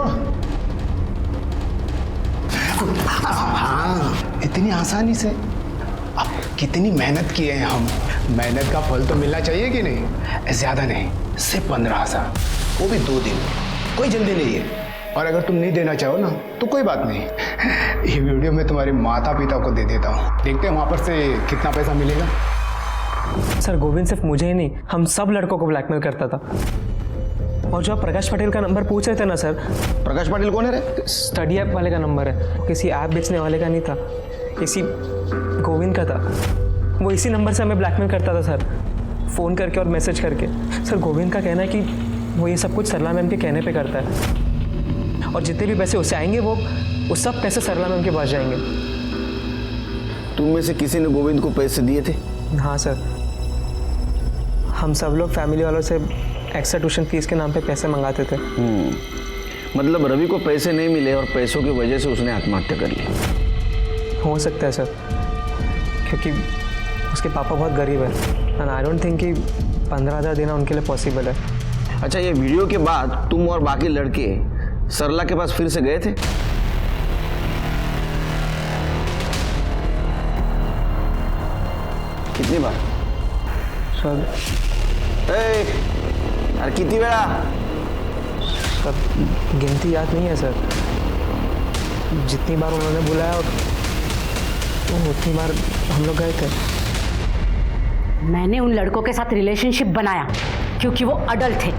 Speaker 12: हाँ, इतनी आसानी से। अब कितनी मेहनत किए हैं हम, मेहनत का फल तो मिलना चाहिए कि नहीं? ज्यादा नहीं, सिर्फ 15,000, वो भी 2 दिन, कोई जल्दी नहीं है। और अगर तुम नहीं देना चाहो ना तो कोई बात नहीं, ये वीडियो मैं तुम्हारे माता पिता को दे देता हूँ, देखते हैं वहाँ पर से कितना पैसा मिलेगा।
Speaker 8: सर गोविंद सिर्फ मुझे ही नहीं, हम सब लड़कों को ब्लैकमेल करता था। और जो आप प्रकाश पटेल का नंबर पूछ रहे थे ना सर,
Speaker 4: प्रकाश पटेल कौन है रे?
Speaker 8: स्टडी ऐप वाले का नंबर है, किसी ऐप बेचने वाले का नहीं था, किसी गोविंद का था। वो इसी नंबर से हमें ब्लैकमेल करता था सर, फ़ोन करके और मैसेज करके। सर गोविंद का कहना है कि वो ये सब कुछ सरला मैम के कहने पे करता है, और जितने भी पैसे उससे आएंगे वो सब पैसे सरला मैम के पास जाएंगे।
Speaker 4: तुम में से किसी ने गोविंद को पैसे दिए थे?
Speaker 8: हाँ सर, हम सब लोग फैमिली वालों से एक्स्ट्रा ट्यूशन फीस के नाम पे पैसे मंगाते थे।
Speaker 4: मतलब रवि को पैसे नहीं मिले और पैसों की वजह से उसने आत्महत्या कर ली।
Speaker 8: हो सकता है सर, क्योंकि उसके पापा बहुत गरीब है, एंड आई डोंट थिंक कि 15,000 देना उनके लिए पॉसिबल है।
Speaker 4: अच्छा, ये वीडियो के बाद तुम और बाकी लड़के सरला के पास फिर से गए थे? कितनी बार?
Speaker 8: सर
Speaker 4: यार कितनी बेड़ा?
Speaker 8: सर गिनती याद नहीं है सर, जितनी बार उन्होंने बुलाया उतनी बार हम लोग गए थे।
Speaker 1: मैंने उन लड़कों के साथ रिलेशनशिप बनाया क्योंकि वो अडल्ट थे,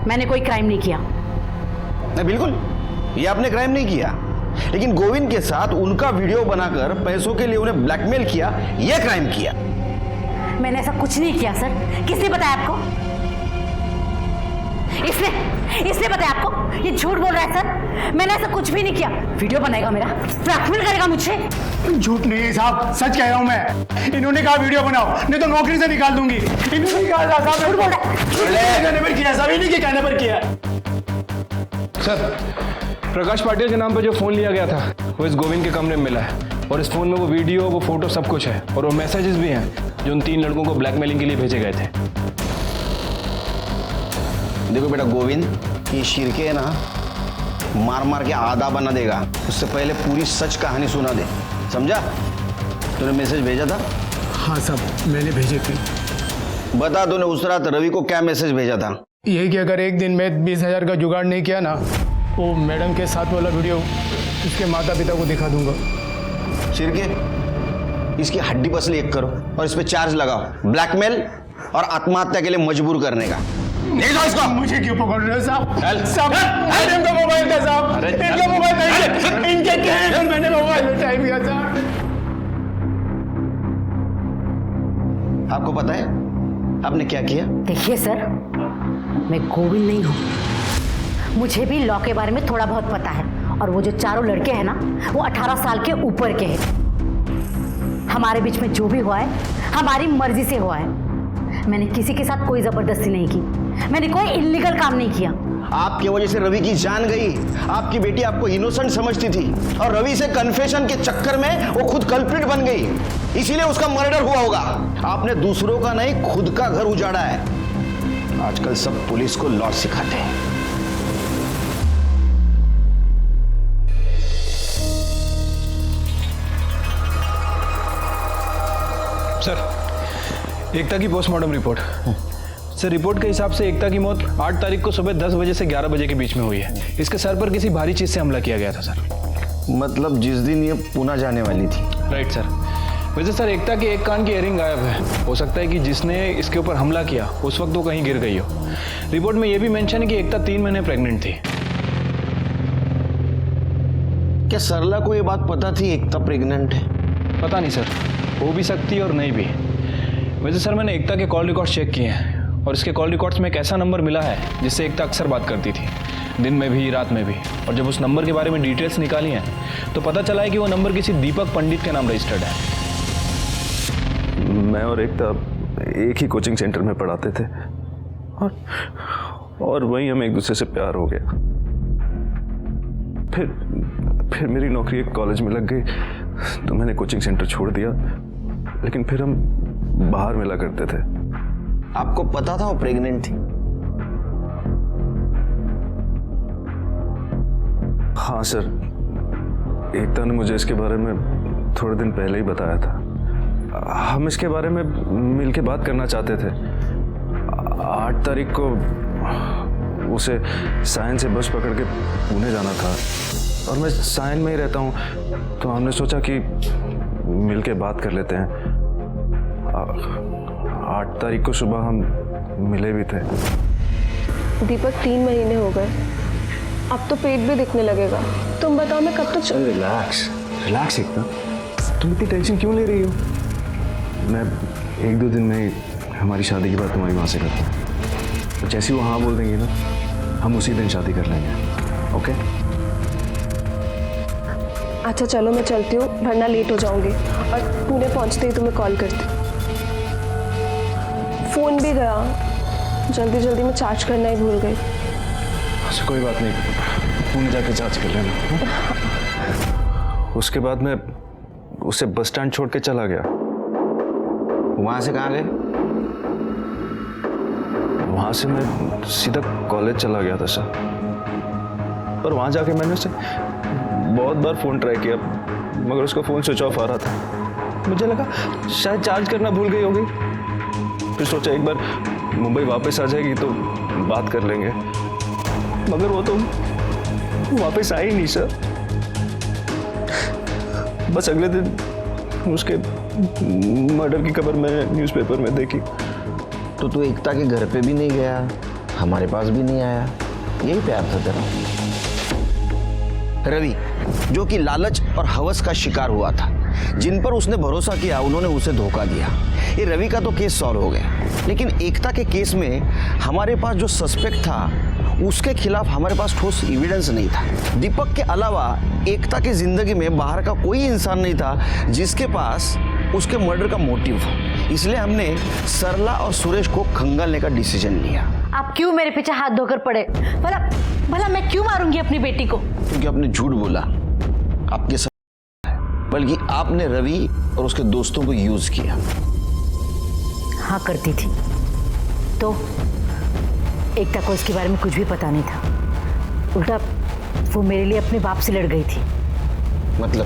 Speaker 1: मैंने कोई क्राइम नहीं किया।
Speaker 4: नहीं, बिल्कुल, ये आपने क्राइम नहीं किया, लेकिन गोविंद के साथ उनका वीडियो बनाकर पैसों के लिए उन्हें ब्लैकमेल किया, यह क्राइम किया।
Speaker 1: मैंने ऐसा कुछ नहीं किया सर। किसने बताया आपको? इसने बताया आपको? ये झूठ बोल रहा है सर, मैंने ऐसा कुछ भी नहीं किया। वीडियो बनाएगा मेरा, ब्लैकमेल करेगा मुझे।
Speaker 12: झूठ नहीं है साहब, सच कह रहा हूँ मैं। इन्होंने कहा वीडियो बनाओ, नहीं तो नौकरी से निकाल दूंगी। इन्होंने कहा साहब, झूठ बोल रहा है। कहने पर किया, सभी ने कहने पर किया।
Speaker 5: सर प्रकाश पाटिल के नाम पर जो फ़ोन लिया गया था वो इस गोविंद के कमरे में मिला है, और इस फ़ोन में वो वीडियो, वो फोटो सब कुछ है, और वो मैसेजेस भी हैं जो उन 3 लड़कों को ब्लैकमेलिंग के लिए भेजे गए थे।
Speaker 4: देखो बेटा गोविंद, ये शिरके है ना, मार मार के आधा बना देगा, उससे पहले पूरी सच कहानी सुना दे, समझा? तूने मैसेज भेजा था?
Speaker 12: हाँ साहब, मैंने भेजे थे।
Speaker 4: बता तूने उस रात रवि को क्या मैसेज भेजा था?
Speaker 12: ये कि अगर एक दिन में 20,000 का जुगाड़ नहीं किया ना, वो मैडम के साथ वाला वीडियो उसके माता पिता को दिखा दूंगा।
Speaker 4: शिरके, इसकी हड्डी पसली एक करो और इस पे चार्ज लगाओ, ब्लैकमेल और आत्महत्या के लिए मजबूर करने का। नहीं तो इसको।
Speaker 12: मुझे क्यों पकड़ रहे हो साहब? साहब, मैडम का मोबाइल था साहब, इनका मोबाइल नहीं, इनके कहने पर मैंने मोबाइल उठाई दिया साहब।
Speaker 4: आपको पता है आपने क्या किया?
Speaker 1: देखिए सर, मैं गोविंद नहीं हूँ, मुझे भी लॉ के बारे में थोड़ा बहुत पता है, और वो जो चारों लड़के हैं ना, वो 18 साल के ऊपर के हैं। हमारे बीच में जो भी हुआ है हमारी मर्जी से हुआ है। मैंने किसी के साथ कोई जबरदस्ती नहीं की, मैंने कोई इलीगल काम नहीं किया।
Speaker 4: आपकी वजह से रवि की जान गई। आपकी बेटी आपको इनोसेंट समझती थी, और रवि से कन्फेशन के चक्कर में वो खुद कल्प्रिट बन गई, इसीलिए उसका मर्डर हुआ होगा। आपने दूसरों का नहीं, खुद का घर उजाड़ा है। आजकल सब पुलिस को लॉ सिखाते हैं।
Speaker 5: सर एकता की पोस्टमार्टम रिपोर्ट। सर रिपोर्ट के हिसाब से एकता की मौत 8 तारीख को सुबह 10 बजे से 11 बजे के बीच में हुई है। इसके सर पर किसी भारी चीज से हमला किया गया था सर।
Speaker 4: मतलब जिस दिन ये पुणे जाने वाली थी?
Speaker 5: Right sir. वैसे सर एकता के एक कान की इयरिंग गायब है, हो सकता है कि जिसने इसके ऊपर हमला किया उस वक्त वो कहीं गिर गई हो। रिपोर्ट में यह भी मेंशन है कि एकता 3 महीने प्रेग्नेंट थी।
Speaker 4: क्या सरला को ये बात पता थी एकता प्रेग्नेंट है?
Speaker 5: पता नहीं सर, हो भी सकती है और नहीं भी। वैसे सर मैंने एकता के कॉल रिकॉर्ड्स चेक किए हैं, और इसके कॉल रिकॉर्ड्स में एक ऐसा नंबर मिला है जिससे एकता अक्सर बात करती थी, दिन में भी रात में भी। और जब उस नंबर के बारे में डिटेल्स निकाली हैं तो पता चला है कि वो नंबर किसी दीपक पंडित के नाम रजिस्टर्ड है।
Speaker 7: मैं और एकता एक ही कोचिंग सेंटर में पढ़ाते थे, और वहीं हमें एक दूसरे से प्यार हो गया।
Speaker 5: फिर मेरी नौकरी एक कॉलेज में लग गई तो मैंने कोचिंग सेंटर छोड़ दिया, लेकिन फिर हम बाहर मिला करते थे।
Speaker 4: आपको पता था वो प्रेग्नेंट थी?
Speaker 5: हाँ सर, एकता ने मुझे इसके बारे में थोड़े दिन पहले ही बताया था। हम इसके बारे में मिल के बात करना चाहते थे। 8 तारीख को उसे सायन से बस पकड़ के पुणे जाना था और मैं सायन में ही रहता हूँ, तो हमने सोचा कि मिल के बात कर लेते हैं। 8 तारीख को सुबह हम मिले भी थे।
Speaker 9: दीपक 3 महीने हो गए, अब तो पेट भी दिखने लगेगा। तुम बताओ मैं कब तक
Speaker 5: रिलैक्स एकदम। तुम इतनी टेंशन क्यों ले रही हो? मैं 1-2 दिन में ही हमारी शादी की बात तुम्हारी माँ से करता हूँ। तो जैसे वो हाँ बोल देंगी ना, हम उसी दिन शादी कर लेंगे। ओके?
Speaker 9: अच्छा चलो मैं चलती हूँ, वरना लेट हो जाऊंगी। और पुणे पहुँचते ही तुम्हें कॉल करती हूँ। फ़ोन भी गया, जल्दी जल्दी में चार्ज करना ही भूल गई।
Speaker 5: अच्छा कोई बात नहीं, पुणे जाके चार्ज कर लेना। उसके बाद मैं उसे बस स्टैंड छोड़ के चला गया।
Speaker 4: वहां से कहाँ गए?
Speaker 5: वहाँ से मैं सीधा कॉलेज चला गया था सर। पर वहाँ जाके मैंने उसे बहुत बार फ़ोन ट्राई किया, मगर उसका फ़ोन स्विच ऑफ आ रहा था। मुझे लगा शायद चार्ज करना भूल गई होगी। फिर सोचा एक बार मुंबई वापस आ जाएगी तो बात कर लेंगे, मगर वो तो वापस आई नहीं सर। बस अगले दिन उसके मर्डर की खबर मैंने न्यूज़पेपर में देखी।
Speaker 4: तो तू एकता के घर पे भी नहीं गया, हमारे पास भी नहीं आया, यही प्यार था तेरा? रवि, जो कि लालच और हवस का शिकार हुआ था, जिन पर उसने भरोसा किया उन्होंने उसे धोखा दिया। ये रवि का तो केस सॉल्व हो गया, लेकिन एकता के केस में हमारे पास जो सस्पेक्ट था उसके खिलाफ हमारे पास ठोस एविडेंस नहीं था। दीपक के अलावा एकता की जिंदगी में बाहर का कोई इंसान नहीं था जिसके पास उसके मर्डर का मोटिव हो। इसलिए हमने सरला और सुरेश को खंगालने का डिसीजन लिया।
Speaker 1: आप क्यों मेरे पीछे हाथ धोकर पड़े? भला मैं क्यों मारूंगी अपनी बेटी को?
Speaker 4: क्योंकि आपने झूठ बोला, आपके साथ, बल्कि आपने रवि और उसके दोस्तों को यूज किया।
Speaker 1: हाँ करती थी, तो एकता को इसके बारे में कुछ भी पता नहीं था। उल्टा वो मेरे लिए अपने बाप से लड़ गई थी।
Speaker 4: मतलब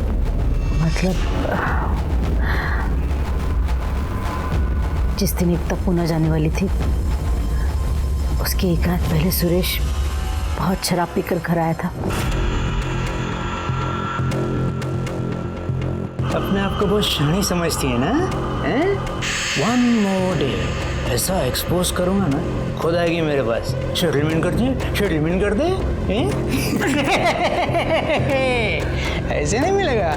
Speaker 1: जिस दिन एकता पुणे जाने वाली थी, उसकी एक रात पहले सुरेश बहुत शराब पीकर घर आया था।
Speaker 10: अपने आप को बहुत शानी समझती है ना? वन मोर डे ऐसा एक्सपोज करूंगा ना, खुद आएगी मेरे पास। शेड्यूलमेंट कर दे ऐसे नहीं मिलेगा,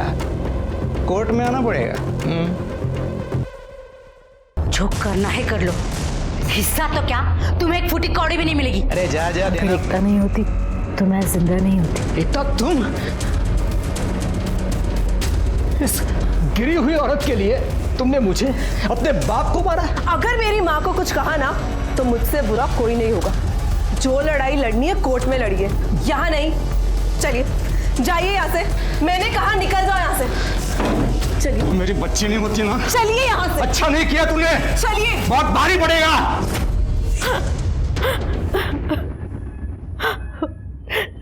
Speaker 10: कोर्ट में आना पड़ेगा।
Speaker 1: जो करना है कर लो, हिस्सा तो क्या, तुम्हें एक फूटी कौड़ी भी नहीं मिलेगी।
Speaker 10: अरे जा
Speaker 1: अगर एकता नहीं होती तो मैं जिंदा नहीं होती।
Speaker 12: एकता, तुम इस गिरी हुई औरत के लिए तुमने मुझे, अपने बाप को मारा।
Speaker 9: अगर मेरी माँ को कुछ कहा ना तो मुझसे बुरा कोई नहीं होगा। जो लड़ाई लड़नी है कोर्ट में लड़िए, यहाँ नहीं। चलिए जाइए यहाँ से, मैंने कहा निकल जाओ यहाँ से। चलिए।
Speaker 12: मेरी बच्ची नहीं होती ना।
Speaker 9: चलिए यहाँ से।
Speaker 12: अच्छा नहीं किया तूने।
Speaker 9: चलिए।
Speaker 12: बहुत भारी पड़ेगा।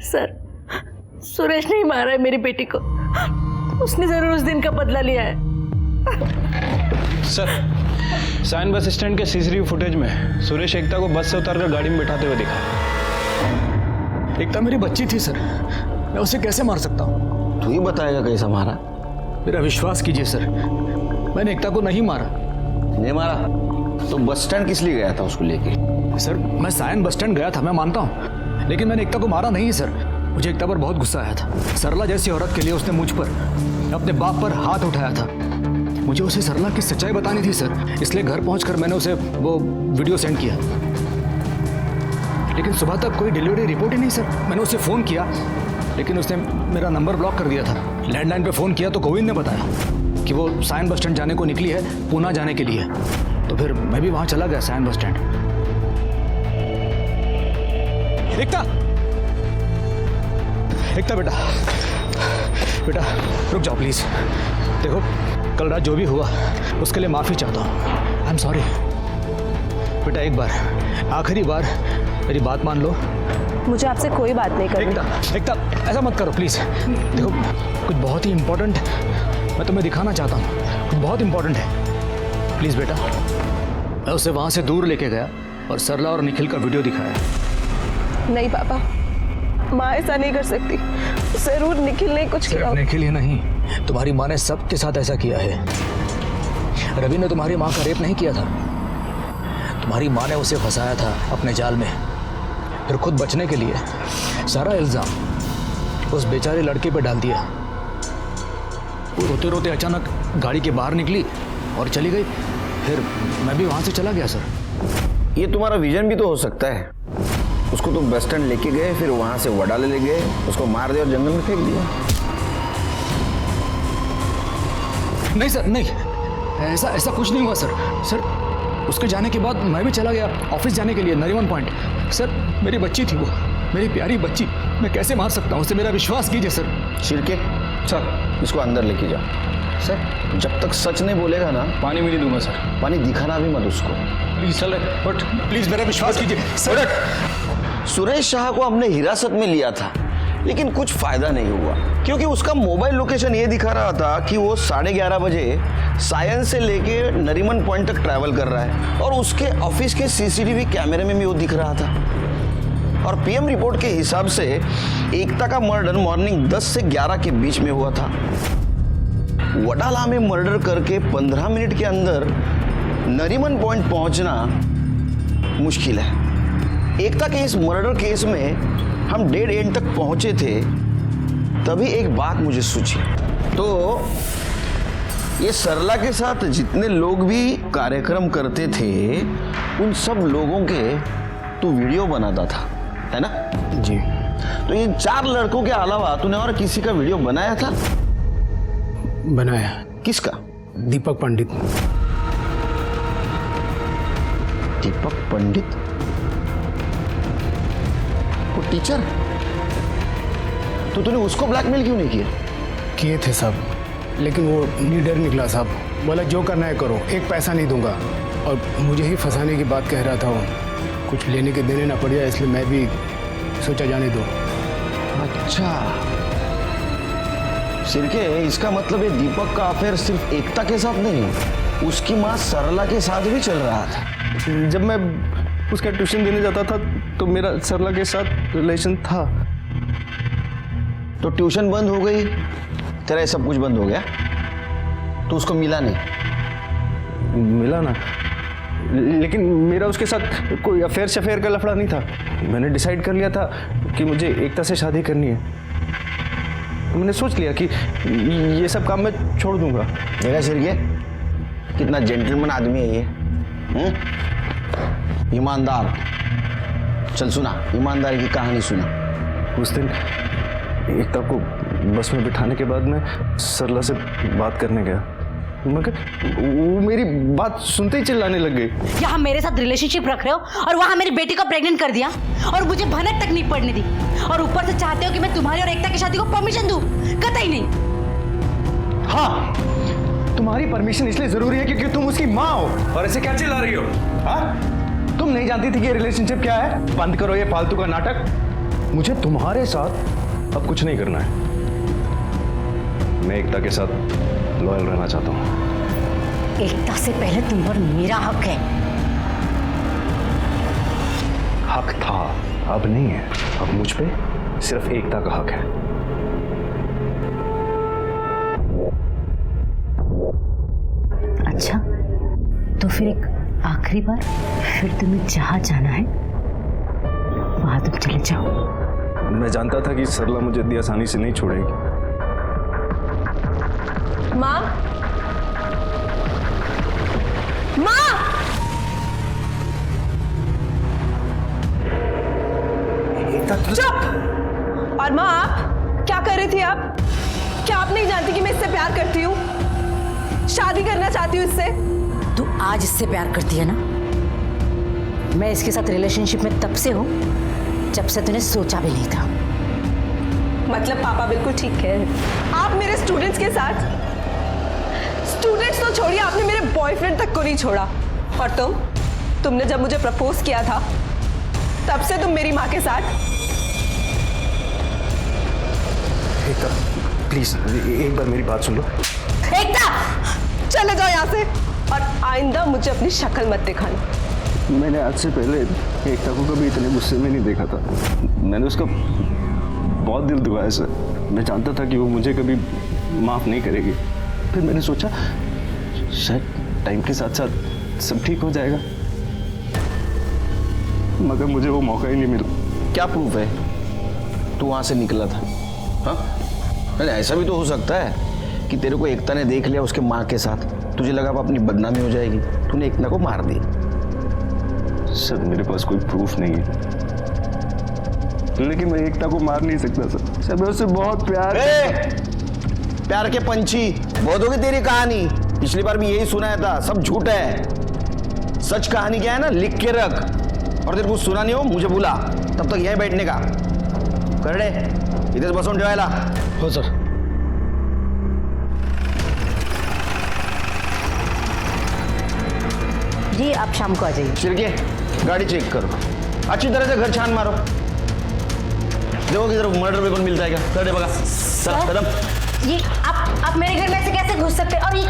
Speaker 1: सर, सुरेश नहीं मारा है मेरी बेटी को, उसने जरूर उस दिन का बदला लिया है।
Speaker 5: सर, सायन बस स्टैंड के सीसीटीवी फुटेज में सुरेश एकता को बस से उतारकर गाड़ी में बिठाते हुए दिखा।
Speaker 12: एकता मेरी बच्ची थी सर, मैं उसे कैसे मार सकता हूँ?
Speaker 4: तू ही बताएगा कैसा मारा।
Speaker 12: मेरा विश्वास कीजिए सर, मैंने एकता को नहीं मारा।
Speaker 4: नहीं मारा तो बस स्टैंड किस लिए गया था उसको लेके?
Speaker 12: सर, मैं सायन बस स्टैंड गया था, मैं मानता हूँ, लेकिन मैंने एकता को मारा नहीं सर। मुझे एकता पर बहुत गुस्सा आया था। सरला जैसी औरत के लिए उसने मुझ पर, अपने बाप पर हाथ उठाया था। मुझे उसे सरला की सच्चाई बतानी थी सर, इसलिए घर पहुंचकर मैंने उसे वो वीडियो सेंड किया। लेकिन सुबह तक कोई डिलीवरी रिपोर्ट ही नहीं सर। मैंने उसे फ़ोन किया, लेकिन उसने मेरा नंबर ब्लॉक कर दिया था। लैंडलाइन पे फ़ोन किया तो गोविंद ने बताया कि वो सायन बस स्टैंड जाने को निकली है, पुणे जाने के लिए। तो फिर मैं भी वहाँ चला गया सायन बस स्टैंड।
Speaker 2: एकता बेटा, बेटा रुक जाओ प्लीज। देखो कल रात जो भी हुआ उसके लिए माफी चाहता हूँ। आई एम सॉरी बेटा, एक बार आखिरी बार मेरी बात मान लो।
Speaker 9: मुझे आपसे कोई बात नहीं करनी।
Speaker 2: एकता, एकता ऐसा मत करो प्लीज। देखो कुछ बहुत ही इंपॉर्टेंट मैं तुम्हें दिखाना चाहता हूँ, कुछ बहुत इंपॉर्टेंट है। प्लीज बेटा। मैं उसे वहां से दूर लेके गया और सरला और निखिल का वीडियो दिखाया।
Speaker 9: नहीं पापा, माँ ऐसा नहीं कर सकती। जरूर निखिल ने कुछ किया।
Speaker 2: निखिल ही नहीं, तुम्हारी माँ ने सबके साथ ऐसा किया है। रवि ने तुम्हारी माँ का रेप नहीं किया था, तुम्हारी माँ ने उसे फंसाया था अपने जाल में, फिर खुद बचने के लिए सारा इल्जाम उस बेचारे लड़के पे डाल दिया। वो रोते रोते अचानक गाड़ी के बाहर निकली और चली गई, फिर मैं भी वहां से चला गया सर।
Speaker 4: ये तुम्हारा विजन भी तो हो सकता है। उसको तुम बस स्टैंड लेके गए, फिर वहां से वडाले ले गए, उसको मार दिया और जंगल में फेंक दिया।
Speaker 2: नहीं सर, नहीं, ऐसा कुछ नहीं हुआ सर। उसके जाने के बाद मैं भी चला गया ऑफिस जाने के लिए नरीमन पॉइंट। सर मेरी बच्ची थी वो, मेरी प्यारी बच्ची, मैं कैसे मार सकता हूँ उसे? मेरा विश्वास कीजिए सर।
Speaker 4: शिरके सर, इसको अंदर लेके जाओ। सर जब तक सच नहीं बोलेगा ना,
Speaker 5: पानी भी नहीं दूंगा सर।
Speaker 4: पानी दिखाना भी मत उसको।
Speaker 2: प्लीज चले, बट प्लीज मेरा विश्वास कीजिए सर।
Speaker 4: सुरेश शाह को हमने हिरासत में लिया था, लेकिन कुछ फायदा नहीं हुआ, क्योंकि उसका मोबाइल लोकेशन ये दिखा रहा था कि वो 11:30 बजे सायन से लेके नरीमन पॉइंट तक ट्रैवल कर रहा है, और उसके ऑफिस के सीसीटीवी कैमरे में भी वो दिख रहा था। और पीएम रिपोर्ट के हिसाब से एकता का मर्डर मॉर्निंग 10 से 11 के बीच में हुआ था। वडाला में मर्डर करके 15 मिनट के अंदर नरीमन पॉइंट पहुंचना मुश्किल है। एकता के इस मर्डर केस में हम डेड एंड तक पहुंचे थे, तभी एक बात मुझे सूझी। तो ये सरला के साथ जितने लोग भी कार्यक्रम करते थे, उन सब लोगों के तू वीडियो बनाता था, है ना?
Speaker 12: जी।
Speaker 4: तो ये 4 लड़कों के अलावा तूने और किसी का वीडियो बनाया था?
Speaker 12: बनाया।
Speaker 4: किसका?
Speaker 12: दीपक पंडित।
Speaker 4: दीपक पंडित? वो टीचर? तो तूने उसको ब्लैकमेल क्यों नहीं किया?
Speaker 12: किए थे सब, लेकिन वो लीडर निकला साहब। बोला जो करना है करो, एक पैसा नहीं दूंगा, और मुझे ही फंसाने की बात कह रहा था वो। कुछ लेने के देने ना पड़ जाए, इसलिए मैं भी सोचा जाने दो।
Speaker 4: अच्छा सिरके, इसका मतलब ये दीपक का अफेयर सिर्फ एकता के साथ नहीं, उसकी माँ सरला के साथ भी चल रहा था।
Speaker 5: जब मैं उसका ट्यूशन देने जाता था तो मेरा सरला के साथ रिलेशन था।
Speaker 4: तो ट्यूशन बंद हो गई, तेरा ये सब कुछ बंद हो गया, तो उसको मिला नहीं?
Speaker 5: मिला ना, लेकिन मेरा उसके साथ कोई अफेयर शफेयर का लफड़ा नहीं था। मैंने डिसाइड कर लिया था कि मुझे एकता से शादी करनी है। मैंने सोच लिया कि ये सब काम मैं छोड़ दूंगा।
Speaker 4: देखा सिरके, कितना जेंटलमैन आदमी है ये, ईमानदार। चल सुना, ईमानदारी की कहानी सुना।
Speaker 5: उस दिन एकता को बस में बिठाने के बाद मैं सरला से बात करने गया, मगर वो मेरी बात सुनते ही चिल्लाने लग गई।
Speaker 1: यहाँ मेरे साथ रिलेशनशिप रख रहे हो और वहाँ मेरी बेटी को प्रेग्नेंट कर दिया, और मुझे भनक तक नहीं पड़ने दी, और ऊपर से चाहते हो कि मैं तुम्हारी और एकता की शादी को परमिशन दूं? कतई नहीं।
Speaker 2: हाँ, तुम्हारी परमिशन इसलिए जरूरी है क्योंकि तुम उसकी माँ हो। और ऐसे क्या चिल्ला रही हो? हाँ, तुम नहीं जानती थी कि ये रिलेशनशिप क्या है? बंद करो ये फालतू का नाटक। मुझे तुम्हारे साथ अब कुछ नहीं करना है। मैं एकता के साथ लॉयल रहना चाहता हूँ।
Speaker 1: एकता से पहले तुम पर मेरा हक है।
Speaker 5: हक था, अब नहीं है। अब मुझ पे सिर्फ एकता का हक है।
Speaker 1: अच्छा, तो फिर एक आखिरी बार, फिर तुम्हें जहां जाना है वहां तुम चले जाओ।
Speaker 5: मैं जानता था कि सरला मुझे इतनी आसानी से नहीं छोड़ेगी।
Speaker 9: माँ, माँ, चुप। और माँ, आप क्या कर रही थी? आप क्या आप नहीं जानती कि मैं इससे प्यार करती हूँ, शादी करना चाहती हूँ इससे?
Speaker 1: तू आज इससे प्यार करती है ना? मैं इसके साथ रिलेशनशिप में तब से हूं जब से तूने सोचा भी नहीं था।
Speaker 9: मतलब पापा बिल्कुल ठीक कह रहे हैं। आप मेरे स्टूडेंट्स के साथ, स्टूडेंट्स तो छोड़िए, आपने मेरे बॉयफ्रेंड तक को नहीं छोड़ा। और तुमने जब मुझे प्रपोज किया था तब से तुम मेरी माँ के साथ।
Speaker 2: एकता प्लीज एक बार मेरी बात सुन लो।
Speaker 9: एकता चले जाओ यहाँ से, और आइंदा मुझे अपनी शक्ल मत दिखाना।
Speaker 3: मैंने आज से पहले एकता को कभी इतने गुस्से में नहीं देखा था। मैंने उसका बहुत दिल दुखाया सर। मैं जानता था कि वो मुझे कभी माफ़ नहीं करेगी। फिर मैंने सोचा शायद टाइम के साथ साथ सब ठीक हो जाएगा, मगर मुझे वो मौका ही नहीं मिला।
Speaker 4: क्या प्रूफ है तू वहां से निकला था? हाँ, अरे ऐसा भी तो हो सकता है कि तेरे को एकता ने देख लिया उसके माँ के साथ, तुझे लगा अब अपनी बदनामी हो जाएगी, तूने एकता को मार दी।
Speaker 3: सर मेरे पास कोई प्रूफ नहीं है, लेकिन मैं एकता को मार नहीं सकता सर। मैं उससे बहुत
Speaker 4: प्यार के पंछी, बहुत होगी तेरी कहानी। पिछली बार भी यही सुनाया था, सब झूठ है। सच कहानी क्या है ना, लिख के रख, और तेरे कुछ सुना नहीं हो मुझे बुला, तब तक यहीं बैठने का कर रे। इधर बसून ठेवायला
Speaker 2: हो सर।
Speaker 1: जी आप शाम को आ जाइए।
Speaker 4: शिरके गाड़ी चेक करो, अच्छी तरह से घर छान मारो, देखो किधर मर्डर वेपन मिलता है क्या। कर दे बगा कदम।
Speaker 1: ये आप मेरे घर में ऐसे कैसे घुस सकते हैं? और ये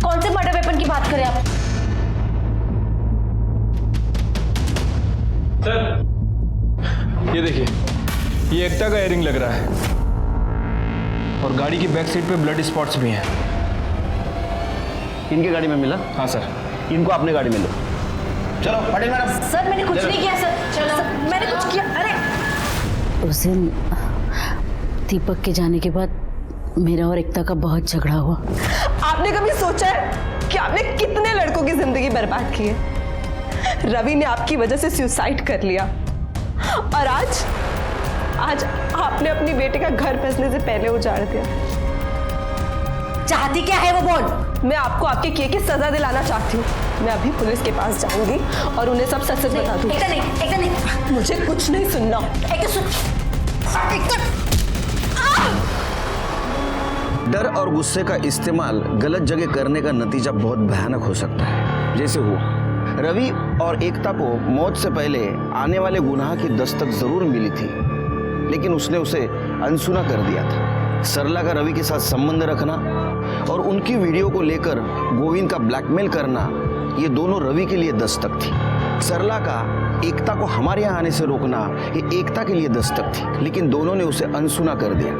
Speaker 1: कौन से मर्डर वेपन की बात करें आप?
Speaker 5: सर ये देखिए, ये एकता का एयरिंग लग रहा है, और गाड़ी की बैक सीट पे ब्लड स्पॉट्स भी हैं।
Speaker 4: इनके गाड़ी में मिला?
Speaker 5: हाँ सर।
Speaker 4: इनको अपने गाड़ी में लो। चलो पटेल मैडम।
Speaker 1: सर मैंने कुछ नहीं किया सर, मैंने कुछ किया। अरे उस दिन दीपक के जाने के बाद मेरा और एकता का बहुत झगड़ा हुआ।
Speaker 9: आपने कभी सोचा है कि आपने कितने लड़कों की जिंदगी बर्बाद की है? रवि ने आपकी वजह से सुसाइड कर लिया, और आज आपने अपनी बेटे का घर बसने से पहले उजाड़ दिया।
Speaker 1: चाहती क्या है वो बोल।
Speaker 9: मैं आपको आपके किए की सजा दिलाना चाहती हूँ। मैं अभी पुलिस के पास जाऊंगी और उन्हें सब सच सच बता दूंगी।
Speaker 1: एकता नहीं,
Speaker 9: मुझे कुछ नहीं सुनना।
Speaker 4: डर और गुस्से का इस्तेमाल गलत जगह करने का नतीजा बहुत भयानक हो सकता है। जैसे हुआ रवि और एकता को मौत से पहले आने वाले गुनाह की दस्तक जरूर मिली थी, लेकिन उसने उसे अनसुना कर दिया था। सरला का रवि के साथ संबंध रखना और उनकी वीडियो को लेकर गोविंद का ब्लैकमेल करना, ये दोनों रवि के लिए दस्तक थी। सरला का एकता को हमारे यहाँ आने से रोकना, ये एकता के लिए दस्तक थी, लेकिन दोनों ने उसे अनसुना कर दिया।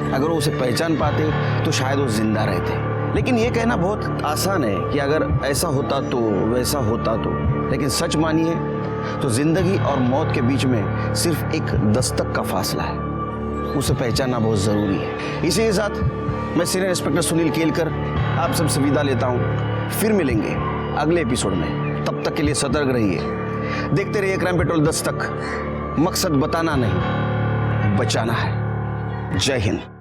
Speaker 4: अगर वो उसे पहचान पाते तो शायद वो जिंदा रहते। लेकिन ये कहना बहुत आसान है कि अगर ऐसा होता तो, वैसा होता तो, लेकिन सच मानिए तो जिंदगी और मौत के बीच में सिर्फ एक दस्तक का फासला है, उसे पहचानना बहुत जरूरी है। इसी के साथ मैं सीनियर इंस्पेक्टर सुनील केलकर आप सबसे विदा लेता हूँ। फिर मिलेंगे अगले एपिसोड में, तब तक के लिए सतर्क रहिए। देखते रहिए क्राइम पेट्रोल दस्तक। मकसद बताना नहीं, बचाना है। जय हिंद।